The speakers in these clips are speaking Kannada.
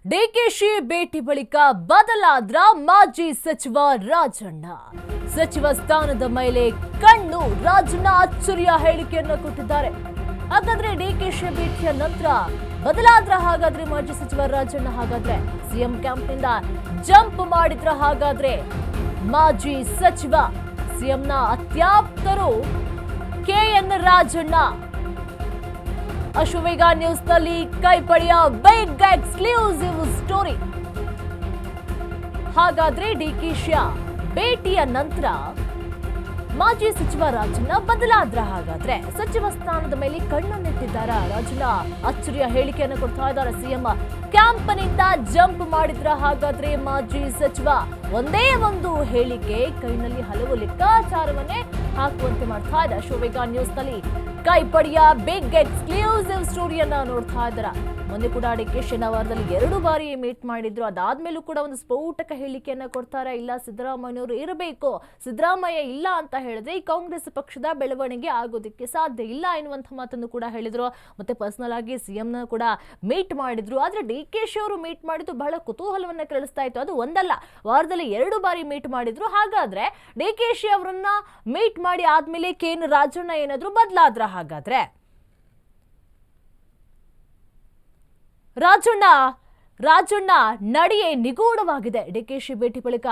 ಡಿಕೆಶಿ ಭೇಟಿ ಬಳಿಕ ಬದಲಾದ್ರ ಮಾಜಿ ಸಚಿವ ರಾಜಣ್ಣ. ಸಚಿವ ಸ್ಥಾನದ ಮೇಲೆ ಕಣ್ಣು. ರಾಜಣ್ಣ ಅಚ್ಚರಿಯ ಹೇಳಿಕೆಯನ್ನು ಕೊಟ್ಟಿದ್ದಾರೆ. ಹಾಗಾದ್ರೆ ಡಿಕೆಶಿ ಭೇಟಿಯ ನಂತರ ಬದಲಾದ್ರ ಹಾಗಾದ್ರೆ ಮಾಜಿ ಸಚಿವ ರಾಜಣ್ಣ? ಹಾಗಾದ್ರೆ ಸಿಎಂ ಕ್ಯಾಂಪ್ನಿಂದ ಜಂಪ್ ಮಾಡಿದ್ರ? ಹಾಗಾದ್ರೆ ಮಾಜಿ ಸಚಿವ ಸಿಎಂನ ಅತ್ಯಾಪ್ತರು ಕೆಎನ್ ರಾಜಣ್ಣ. ಅಶ್ವವೇಗ ನ್ಯೂಸ್ ನಲ್ಲಿ ಕೈಪಡೆಯ ಬಿಗ್ ಎಕ್ಸ್ಕ್ಲೂಸಿವ್ ಸ್ಟೋರಿ. ಹಾಗಾದ್ರೆ ಡಿಕೆಶಿಯ ಭೇಟಿಯ ನಂತರ ಮಾಜಿ ಸಚಿವ ರಾಜಣ್ಣ ಬದಲಾದ್ರ? ಹಾಗಾದ್ರೆ ಸಚಿವ ಸ್ಥಾನದ ಮೇಲೆ ಕಣ್ಣನ್ನಿಟ್ಟಿದ್ದಾರ ರಾಜಣ್ಣ? ಅಚ್ಚರಿಯ ಹೇಳಿಕೆಯನ್ನು ಕೊಡ್ತಾ ಇದ್ದಾರೆ. ಸಿಎಂ ಕ್ಯಾಂಪ್ನಿಂದ ಜಂಪ್ ಮಾಡಿದ್ರ? ಹಾಗಾದ್ರೆ ಮಾಜಿ ಸಚಿವ ಒಂದೇ ಒಂದು ಹೇಳಿಕೆ ಕೈನಲ್ಲಿ ಹಲವು ಲೆಕ್ಕಾಚಾರವನ್ನೇ ಹಾಕುವಂತೆ ಮಾಡ್ತಾ ಇದೆ. ಅಶ್ವವೇಗ ನ್ಯೂಸ್ ನಲ್ಲಿ ಕೈಪಡೆಯ ಬಿಗ್ ಎಕ್ಸ್ಕ್ಲೂಸಿವ್ ಸ್ಟೋರಿಯನ್ನ ನೋಡ್ತಾ ಇದ್ದಾರ. ಮೊನ್ನೆ ಕೂಡ ಡಿಕೆಶಿ ವಾರದಲ್ಲಿ 2 ಬಾರಿ ಮೀಟ್ ಮಾಡಿದ್ರು. ಅದಾದ್ಮೇಲೂ ಕೂಡ ಒಂದು ಸ್ಫೋಟಕ ಹೇಳಿಕೆಯನ್ನ ಕೊಡ್ತಾರೆ. ಇಲ್ಲ, ಸಿದ್ದರಾಮಯ್ಯನವರು ಇರಬೇಕು, ಸಿದ್ದರಾಮಯ್ಯ ಇಲ್ಲ ಅಂತ ಹೇಳಿದ್ರೆ ಈ ಕಾಂಗ್ರೆಸ್ ಪಕ್ಷದ ಬೆಳವಣಿಗೆ ಆಗೋದಕ್ಕೆ ಸಾಧ್ಯ ಇಲ್ಲ ಎನ್ನುವಂತ ಮಾತನ್ನು ಕೂಡ ಹೇಳಿದ್ರು. ಮತ್ತೆ ಪರ್ಸನಲ್ ಆಗಿ ಸಿಎಂನ ಕೂಡ ಮೀಟ್ ಮಾಡಿದ್ರು. ಆದ್ರೆ ಡಿಕೆಶಿ ಅವರು ಮೀಟ್ ಮಾಡಿದ್ದು ಬಹಳ ಕುತೂಹಲವನ್ನ ಕೆರಳಿಸ್ತಾ ಇತ್ತು. ಅದು ಒಂದಲ್ಲ, ವಾರದಲ್ಲಿ 2 ಬಾರಿ ಮೀಟ್ ಮಾಡಿದ್ರು. ಹಾಗಾದ್ರೆ ಡಿಕೆಶಿ ಅವರನ್ನ ಮೀಟ್ ಮಾಡಿ ಆದ್ಮೇಲೆ ಕೆಎನ್ ರಾಜಣ್ಣ ಏನಾದ್ರು ಬದಲಾದ್ರ? ಹಾಗಾದ್ರೆ ರಾಜಣ್ಣ ನಡೆಯೇ ನಿಗೂಢವಾಗಿದೆ. ಡಿಕೆಶಿ ಭೇಟಿ ಬಳಿಕ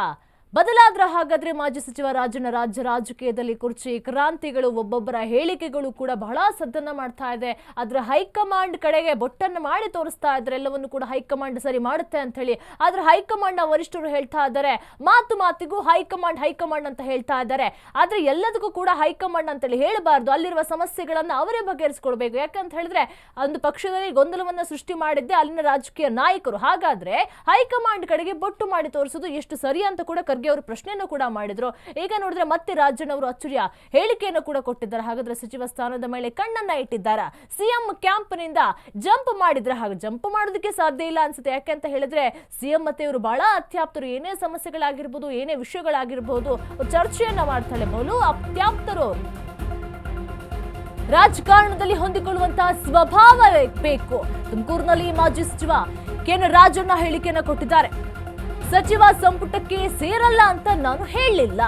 ಬದಲಾದ್ರ? ಹಾಗಾದ್ರೆ ಮಾಜಿ ಸಚಿವ ರಾಜಣ್ಣ. ರಾಜಕೀಯದಲ್ಲಿ ಕುರ್ಚಿ ಕ್ರಾಂತಿಗಳು, ಒಬ್ಬೊಬ್ಬರ ಹೇಳಿಕೆಗಳು ಕೂಡ ಬಹಳ ಸದ್ದನ್ನ ಮಾಡ್ತಾ ಇದೆ. ಆದ್ರೆ ಹೈಕಮಾಂಡ್ ಕಡೆಗೆ ಬೊಟ್ಟನ್ನು ಮಾಡಿ ತೋರಿಸ್ತಾ ಇದ್ದಾರೆ. ಎಲ್ಲವನ್ನು ಕೂಡ ಹೈಕಮಾಂಡ್ ಸರಿ ಮಾಡುತ್ತೆ ಅಂತ ಹೇಳಿ. ಆದ್ರೆ ಹೈಕಮಾಂಡ್ ನ ವರಿಷ್ಠರು ಹೇಳ್ತಾ ಇದ್ದಾರೆ, ಮಾತಿಗೂ ಹೈಕಮಾಂಡ್ ಅಂತ ಹೇಳ್ತಾ ಇದ್ದಾರೆ. ಆದ್ರೆ ಎಲ್ಲದಕ್ಕೂ ಕೂಡ ಹೈಕಮಾಂಡ್ ಅಂತೇಳಿ ಹೇಳಬಾರ್ದು. ಅಲ್ಲಿರುವ ಸಮಸ್ಯೆಗಳನ್ನ ಅವರೇ ಬಗೆಹರಿಸಿಕೊಡ್ಬೇಕು. ಯಾಕಂತ ಹೇಳಿದ್ರೆ ಒಂದು ಪಕ್ಷದಲ್ಲಿ ಗೊಂದಲವನ್ನ ಸೃಷ್ಟಿ ಮಾಡಿದ್ದೆ ಅಲ್ಲಿನ ರಾಜಕೀಯ ನಾಯಕರು. ಹಾಗಾದ್ರೆ ಹೈಕಮಾಂಡ್ ಕಡೆಗೆ ಬೊಟ್ಟು ಮಾಡಿ ತೋರಿಸೋದು ಎಷ್ಟು ಸರಿ ಅಂತ ಕೂಡ ಅವರು ಪ್ರಶ್ನೆಯನ್ನು ಕೂಡ ಮಾಡಿದ್ರು. ಈಗ ನೋಡಿದ್ರೆ ಮತ್ತೆ ರಾಜಣ್ಣ ಅವರು ಅಚ್ಚರಿಯ ಹೇಳಿಕೆಯನ್ನು ಕೂಡ ಕೊಟ್ಟಿದ್ದಾರೆ. ಹಾಗಾದ್ರೆ ಸಚಿವ ಸ್ಥಾನದ ಮೇಲೆ ಕಣ್ಣನ್ನ ಇಟ್ಟಿದ್ದಾರೆ. ಸಿಎಂ ಕ್ಯಾಂಪ್ನಿಂದ ಜಂಪ್ ಮಾಡಿದ್ರೆ? ಹಾಗೆ ಜಂಪ್ ಮಾಡೋದಕ್ಕೆ ಸಾಧ್ಯ ಇಲ್ಲ ಅನ್ಸುತ್ತೆ. ಯಾಕೆ ಅಂತ ಹೇಳಿದ್ರೆ ಸಿಎಂ ಮತ್ತೆ ಇವರು ಬಹಳ ಅತ್ಯಾಪ್ತರು. ಏನೇ ಸಮಸ್ಯೆಗಳಾಗಿರ್ಬೋದು, ಏನೇ ವಿಷಯಗಳಾಗಿರ್ಬೋದು, ಚರ್ಚೆಯನ್ನ ಮಾಡ್ತಾಳೆ. ಬಲು ಅತ್ಯಾಪ್ತರು. ರಾಜಕಾರಣದಲ್ಲಿ ಹೊಂದಿಕೊಳ್ಳುವಂತಹ ಸ್ವಭಾವ ಬೇಕು. ತುಮಕೂರಿನಲ್ಲಿ ಮಾಜಿ ಸಚಿವ ಕೆಎನ್ ರಾಜಣ್ಣ ಹೇಳಿಕೆಯನ್ನು ಕೊಟ್ಟಿದ್ದಾರೆ. ಸಚಿವ ಸಂಪುಟಕ್ಕೆ ಸೇರಲ್ಲ ಅಂತ ನಾನು ಹೇಳಲಿಲ್ಲ.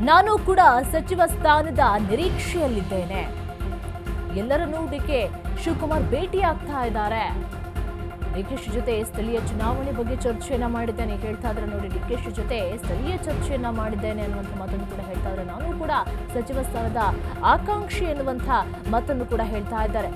ನಾನು ಕೂಡ ಸಚಿವ ಸ್ಥಾನದ ನಿರೀಕ್ಷೆಯಲ್ಲಿದ್ದೇನೆ. ಎಲ್ಲರನ್ನೂ ಡಿಕೆ ಶಿವಕುಮಾರ್ ಭೇಟಿ ಆಗ್ತಾ ಇದ್ದಾರೆ. ಡಿಕೆಶಿ ಜೊತೆ ಸ್ಥಳೀಯ ಚುನಾವಣೆ ಬಗ್ಗೆ ಚರ್ಚೆಯನ್ನ ಮಾಡಿದ್ದೇನೆ ಹೇಳ್ತಾ ಇದ್ರೆ ನೋಡಿ. ಡಿಕೆಶಿ ಜೊತೆ ಸ್ಥಳೀಯ ಚರ್ಚೆಯನ್ನ ಮಾಡಿದ್ದೇನೆ ಅನ್ನುವಂಥ ಮಾತನ್ನು ಕೂಡ ಹೇಳ್ತಾ ಇದ್ದಾರೆ. ನಾನು ಕೂಡ ಸಚಿವ ಸ್ಥಾನದ ಆಕಾಂಕ್ಷಿ ಎನ್ನುವಂಥ ಮಾತನ್ನು ಕೂಡ ಹೇಳ್ತಾ ಇದ್ದಾರೆ.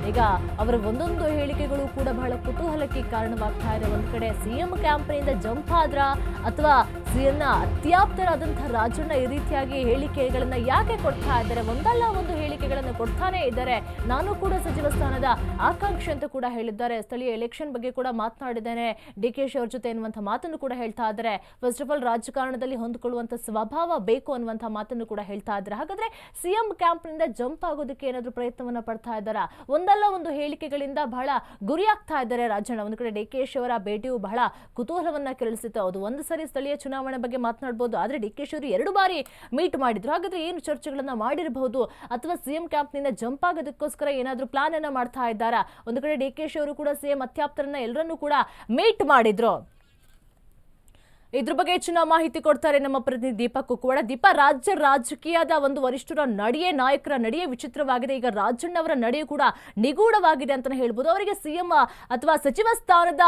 ಈಗ ಅವರ ಒಂದೊಂದು ಹೇಳಿಕೆಗಳು ಕೂಡ ಬಹಳ ಕುತೂಹಲಕ್ಕೆ ಕಾರಣವಾಗ್ತಾ ಇದೆ. ಒಂದ್ ಕಡೆ ಸಿಎಂ ಕ್ಯಾಂಪ್ನಿಂದ ಜಂಪ್ ಆದ್ರ ಅಥವಾ ಸಿಎಂನ ಅತ್ಯಾಪ್ತರಾದಂತಹ ರಾಜಣ್ಣ ಈ ರೀತಿಯಾಗಿ ಹೇಳಿಕೆಗಳನ್ನ ಯಾಕೆ ಕೊಡ್ತಾ ಇದ್ದಾರೆ? ಒಂದಲ್ಲ ಒಂದು ಹೇಳಿಕೆಗಳನ್ನ ಕೊಡ್ತಾನೆ ಇದ್ದಾರೆ. ನಾನು ಕೂಡ ಸಚಿವ ಸ್ಥಾನದ ಆಕಾಂಕ್ಷಿ ಅಂತ ಕೂಡ ಹೇಳಿದ್ದಾರೆ. ಸ್ಥಳೀಯ ಎಲೆಕ್ಷನ್ ಬಗ್ಗೆ ಕೂಡ ಮಾತನಾಡಿದ್ದೇನೆ ಡಿಕೆಶಿ ಅವ್ರ ಜೊತೆ ಎನ್ನುವಂಥ ಮಾತನ್ನು ಕೂಡ ಹೇಳ್ತಾ ಇದ್ದಾರೆ. ಫಸ್ಟ್ ಆಫ್ ಆಲ್ ರಾಜಕಾರಣದಲ್ಲಿ ಹೊಂದಿಕೊಳ್ಳುವಂತ ಸ್ವಭಾವ ಬೇಕು ಅನ್ನುವಂಥ ಮಾತನ್ನು ಕೂಡ ಹೇಳ್ತಾ ಇದ್ದಾರೆ. ಹಾಗಾದ್ರೆ ಸಿಎಂ ಕ್ಯಾಂಪ್ನಿಂದ ಜಂಪ್ ಆಗೋದಕ್ಕೆ ಏನಾದ್ರು ಪ್ರಯತ್ನವನ್ನ ಪಡ್ತಾ ಇದ್ದಾರಾ? ಒಂದಲ್ಲ ಒಂದು ಹೇಳಿಕೆಗಳಿಂದ ಬಹಳ ಗುರಿಯಾಗ್ತಾ ಇದ್ದಾರೆ ರಾಜಣ್ಣ. ಒಂದು ಕಡೆ ಡಿಕೆಶಿ ಅವರ ಭೇಟಿಯು ಬಹಳ ಕುತೂಹಲವನ್ನ ಕೆರಳಿಸಿತ್ತು. ಅದು ಒಂದು ಸರಿ ಸ್ಥಳೀಯ ಚುನಾವಣೆ ಬಗ್ಗೆ ಮಾತನಾಡಬಹುದು. ಆದ್ರೆ ಡಿಕೆಶಿ ಅವರು 2 ಬಾರಿ ಮೀಟ್ ಮಾಡಿದ್ರು. ಹಾಗಾದ್ರೆ ಏನು ಚರ್ಚೆಗಳನ್ನ ಮಾಡಿರಬಹುದು? ಅಥವಾ ಸಿಎಂ ಕ್ಯಾಂಪ್ನಿಂದ ಜಂಪ್ ಆಗೋದಕ್ಕೋಸ್ಕರ ಏನಾದ್ರೂ ಪ್ಲಾನ್ ಅನ್ನ ಮಾಡ್ತಾ ಇದ್ದಾರಾ? ಒಂದು ಕಡೆ ಡಿಕೆಶಿ ಅವರು ಕೂಡ ಸಿಎಂ ಅತ್ಯಾಪ್ತರನ್ನ ಎಲ್ಲರನ್ನೂ ಕೂಡ ಮೀಟ್ ಮಾಡಿದ್ರು. ಇದ್ರ ಬಗ್ಗೆ ಹೆಚ್ಚಿನ ಮಾಹಿತಿ ಕೊಡ್ತಾರೆ ನಮ್ಮ ಪ್ರತಿನಿಧಿ ದೀಪಕ್ ಕುಕ್ಕುವಾಡ. ದೀಪ, ರಾಜಕೀಯದ ಒಂದು ವರಿಷ್ಠರ ನಾಯಕರ ನಡೆಯೇ ವಿಚಿತ್ರವಾಗಿದೆ. ಈಗ ರಾಜಣ್ಣ ಅವರ ನಡೆಯೂ ಕೂಡ ನಿಗೂಢವಾಗಿದೆ ಅಂತಾನೆ ಹೇಳ್ಬೋದು. ಅವರಿಗೆ ಸಿಎಂ ಅಥವಾ ಸಚಿವ ಸ್ಥಾನದ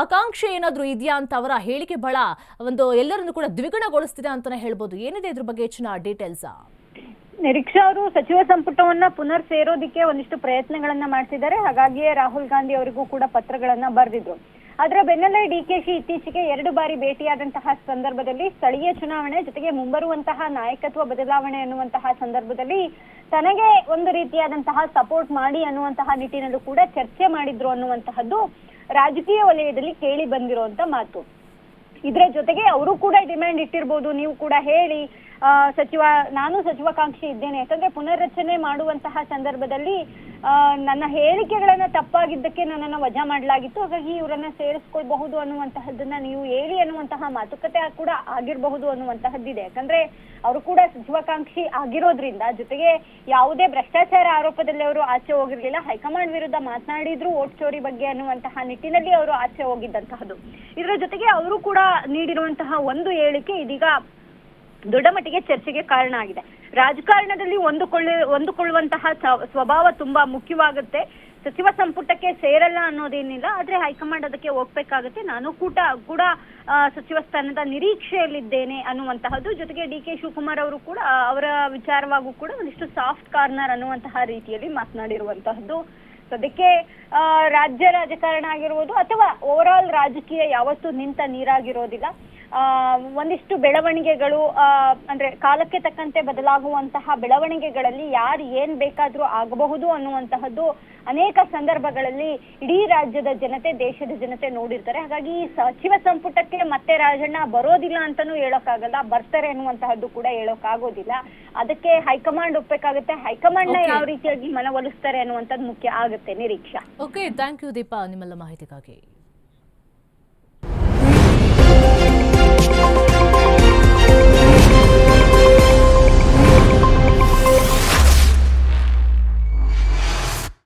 ಆಕಾಂಕ್ಷೆ ಏನಾದ್ರೂ ಇದೆಯಾ ಅಂತ ಅವರ ಹೇಳಿಕೆ ಬಹಳ ಒಂದು ಎಲ್ಲರನ್ನು ಕೂಡ ದ್ವಿಗುಣಗೊಳಿಸ್ತಿದೆ ಅಂತಾನೆ ಹೇಳ್ಬೋದು. ಏನಿದೆ ಇದ್ರ ಬಗ್ಗೆ ಹೆಚ್ಚಿನ ಡೀಟೇಲ್ಸ್? ನಿರೀಕ್ಷಾ ಅವರು ಸಚಿವ ಸಂಪುಟವನ್ನ ಪುನರ್ ಸೇರೋದಿಕ್ಕೆ ಒಂದಿಷ್ಟು ಪ್ರಯತ್ನಗಳನ್ನ ಮಾಡ್ತಿದ್ದಾರೆ. ಹಾಗಾಗಿಯೇ ರಾಹುಲ್ ಗಾಂಧಿ ಅವರಿಗೂ ಕೂಡ ಪತ್ರಗಳನ್ನ ಬರೆದಿದ್ರು. ಅದರ ಬೆನ್ನಲ್ಲೇ ಡಿಕೆಶಿ ಇತ್ತೀಚೆಗೆ 2 ಬಾರಿ ಭೇಟಿಯಾದಂತಹ ಸಂದರ್ಭದಲ್ಲಿ ಸ್ಥಳೀಯ ಚುನಾವಣೆ ಜೊತೆಗೆ ಮುಂಬರುವಂತಹ ನಾಯಕತ್ವ ಬದಲಾವಣೆ ಅನ್ನುವಂತಹ ಸಂದರ್ಭದಲ್ಲಿ ತನಗೆ ಒಂದು ರೀತಿಯಾದಂತಹ ಸಪೋರ್ಟ್ ಮಾಡಿ ಅನ್ನುವಂತಹ ನಿಟ್ಟಿನಲ್ಲೂ ಕೂಡ ಚರ್ಚೆ ಮಾಡಿದ್ರು ಅನ್ನುವಂತಹದ್ದು ರಾಜಕೀಯ ವಲಯದಲ್ಲಿ ಕೇಳಿ ಬಂದಿರುವಂತ ಮಾತು. ಇದರ ಜೊತೆಗೆ ಅವರು ಕೂಡ ಡಿಮ್ಯಾಂಡ್ ಇಟ್ಟಿರ್ಬೋದು, ನೀವು ಕೂಡ ಹೇಳಿ ನಾನು ಸಚಿವಾಕಾಂಕ್ಷಿ ಇದ್ದೇನೆ. ಯಾಕಂದ್ರೆ ಪುನರ್ರಚನೆ ಮಾಡುವಂತಹ ಸಂದರ್ಭದಲ್ಲಿ ನನ್ನ ಹೇಳಿಕೆಗಳನ್ನ ತಪ್ಪಾಗಿದ್ದಕ್ಕೆ ನನ್ನನ್ನು ವಜಾ ಮಾಡಲಾಗಿತ್ತು. ಹಾಗಾಗಿ ಇವರನ್ನ ಸೇರಿಸ್ಕೊಳ್ಬಹುದು ಅನ್ನುವಂತಹದ್ದನ್ನ ನೀವು ಹೇಳಿ ಅನ್ನುವಂತಹ ಮಾತುಕತೆ ಕೂಡ ಆಗಿರಬಹುದು ಅನ್ನುವಂತಹದ್ದಿದೆ. ಯಾಕಂದ್ರೆ ಅವರು ಕೂಡ ಸಚಿವಾಕಾಂಕ್ಷಿ ಆಗಿರೋದ್ರಿಂದ, ಜೊತೆಗೆ ಯಾವುದೇ ಭ್ರಷ್ಟಾಚಾರ ಆರೋಪದಲ್ಲಿ ಅವರು ಆಚೆ ಹೋಗಿರ್ಲಿಲ್ಲ. ಹೈಕಮಾಂಡ್ ವಿರುದ್ಧ ಮಾತನಾಡಿದ್ರು ವೋಟ್ ಚೋರಿ ಬಗ್ಗೆ ಅನ್ನುವಂತಹ ನಿಟ್ಟಿನಲ್ಲಿ ಅವರು ಆಚೆ ಹೋಗಿದ್ದಂತಹದ್ದು. ಇದರ ಜೊತೆಗೆ ಅವರು ಕೂಡ ನೀಡಿರುವಂತಹ ಒಂದು ಹೇಳಿಕೆ ಇದೀಗ ದೊಡ್ಡ ಮಟ್ಟಿಗೆ ಚರ್ಚೆಗೆ ಕಾರಣ ಆಗಿದೆ. ರಾಜಕಾರಣದಲ್ಲಿ ಹೊಂದಿಕೊಳ್ಳುವಂತಹ ಸ್ವಭಾವ ತುಂಬಾ ಮುಖ್ಯವಾಗುತ್ತೆ. ಸಚಿವ ಸಂಪುಟಕ್ಕೆ ಸೇರಲ್ಲ ಅನ್ನೋದೇನಿಲ್ಲ, ಆದ್ರೆ ಹೈಕಮಾಂಡ್ ಅದಕ್ಕೆ ಹೋಗ್ಬೇಕಾಗುತ್ತೆ. ನಾನು ಕೂಡ ಸಚಿವ ಸ್ಥಾನದ ನಿರೀಕ್ಷೆಯಲ್ಲಿದ್ದೇನೆ ಅನ್ನುವಂತಹದ್ದು. ಜೊತೆಗೆ ಡಿ.ಕೆ. ಶಿವಕುಮಾರ್ ಅವರು ಕೂಡ ಅವರ ವಿಚಾರವಾಗೂ ಕೂಡ ಒಂದಿಷ್ಟು ಸಾಫ್ಟ್ ಕಾರ್ನರ್ ಅನ್ನುವಂತಹ ರೀತಿಯಲ್ಲಿ ಮಾತನಾಡಿರುವಂತಹದ್ದು. ಸದ್ಯಕ್ಕೆ ರಾಜ್ಯ ರಾಜಕಾರಣ ಆಗಿರುವುದು ಅಥವಾ ಓವರ್ ಆಲ್ ರಾಜಕೀಯ ಯಾವತ್ತೂ ನಿಂತ ನೀರಾಗಿರೋದಿಲ್ಲ. ಒಂದಿಷ್ಟು ಬೆಳವಣಿಗೆಗಳು ಅಂದ್ರೆ ಕಾಲಕ್ಕೆ ತಕ್ಕಂತೆ ಬದಲಾಗುವಂತಹ ಬೆಳವಣಿಗೆಗಳಲ್ಲಿ ಯಾರು ಏನ್ ಬೇಕಾದ್ರೂ ಆಗಬಹುದು ಅನ್ನುವಂತಹದ್ದು ಅನೇಕ ಸಂದರ್ಭಗಳಲ್ಲಿ ಇಡೀ ರಾಜ್ಯದ ಜನತೆ, ದೇಶದ ಜನತೆ ನೋಡಿರ್ತಾರೆ. ಹಾಗಾಗಿ ಸಚಿವ ಸಂಪುಟಕ್ಕೆ ಮತ್ತೆ ರಾಜಣ್ಣ ಬರೋದಿಲ್ಲ ಅಂತಾನೂ ಹೇಳೋಕ್ಕಾಗಲ್ಲ, ಬರ್ತಾರೆ ಅನ್ನುವಂತಹದ್ದು ಕೂಡ ಹೇಳೋಕ್ಕಾಗೋದಿಲ್ಲ. ಅದಕ್ಕೆ ಹೈಕಮಾಂಡ್ ಒಪ್ಪಬೇಕಾಗುತ್ತೆ. ಹೈಕಮಾಂಡ್ ನ ಯಾವ ರೀತಿಯಾಗಿ ಮನವೊಲಿಸ್ತಾರೆ ಅನ್ನುವಂಥದ್ದು ಮುಖ್ಯ ಆಗುತ್ತೆ. Nireeksha. Okay, thank you Deepa ನಿಮ್ಮೆಲ್ಲ ಮಾಹಿತಿಗಾಗಿ.